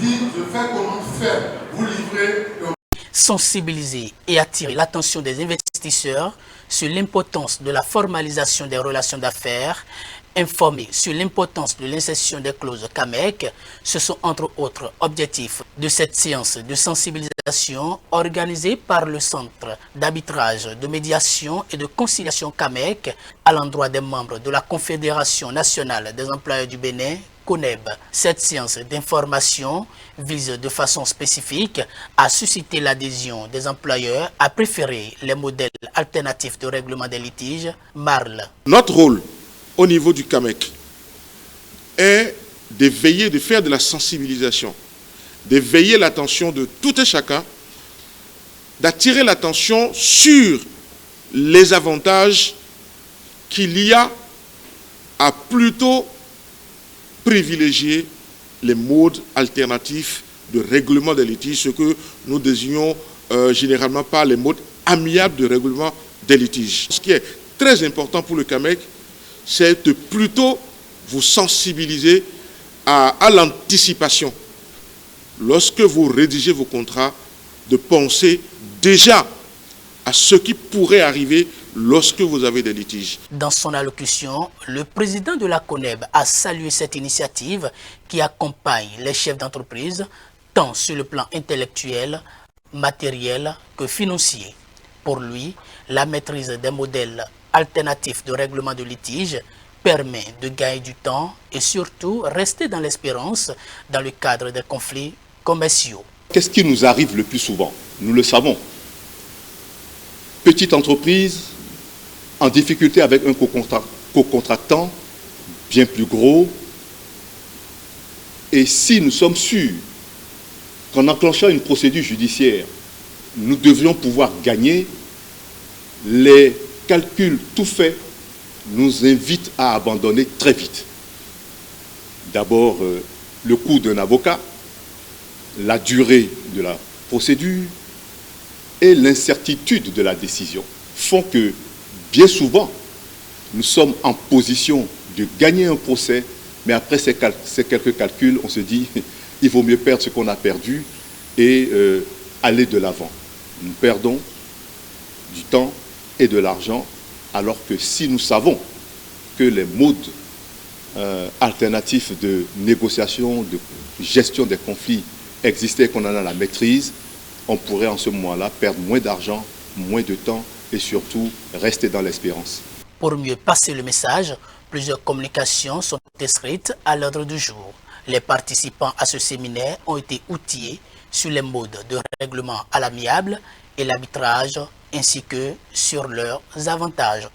dis, je fais comment faire, vous livrez. Sensibiliser et attirer l'attention des investisseurs sur l'importance de la formalisation des relations d'affaires, informer sur l'importance de l'insertion des clauses CAMEC, ce sont entre autres objectifs de cette séance de sensibilisation organisée par le Centre d'arbitrage, de médiation et de conciliation CAMEC à l'endroit des membres de la Confédération nationale des employeurs du Bénin, CONEB. Cette séance d'information vise de façon spécifique à susciter l'adhésion des employeurs à préférer les modèles alternatifs de règlement des litiges, MARL. Notre rôle au niveau du CAMEC est de veiller, de faire de la sensibilisation, de veiller l'attention de tout et chacun, d'attirer l'attention sur les avantages qu'il y a à plutôt privilégier les modes alternatifs de règlement des litiges, ce que nous désignons généralement par les modes amiables de règlement des litiges. Ce qui est très important pour le CAMEC, c'est de plutôt vous sensibiliser à l'anticipation. Lorsque vous rédigez vos contrats, de penser déjà à ce qui pourrait arriver lorsque vous avez des litiges. Dans son allocution, le président de la CONEB a salué cette initiative qui accompagne les chefs d'entreprise tant sur le plan intellectuel, matériel que financier. Pour lui, la maîtrise des modèles alternatifs de règlement de litige permet de gagner du temps et surtout rester dans l'espérance dans le cadre des conflits commerciaux. Qu'est-ce qui nous arrive le plus souvent? Nous le savons. Petite entreprise en difficulté avec un co-contractant bien plus gros. Et si nous sommes sûrs qu'en enclenchant une procédure judiciaire, nous devrions pouvoir gagner, les calculs tout faits nous invitent à abandonner très vite. D'abord, le coût d'un avocat, la durée de la procédure et l'incertitude de la décision font que, bien souvent, nous sommes en position de gagner un procès, mais après ces quelques calculs, on se dit il vaut mieux perdre ce qu'on a perdu et aller de l'avant. Nous perdons du temps et de l'argent, alors que si nous savons que les modes alternatifs de négociation, de gestion des conflits existaient, qu'on en a la maîtrise, on pourrait en ce moment-là perdre moins d'argent, moins de temps et surtout rester dans l'espérance. Pour mieux passer le message, plusieurs communications sont inscrites à l'ordre du jour. Les participants à ce séminaire ont été outillés sur les modes de règlement à l'amiable et l'arbitrage ainsi que sur leurs avantages.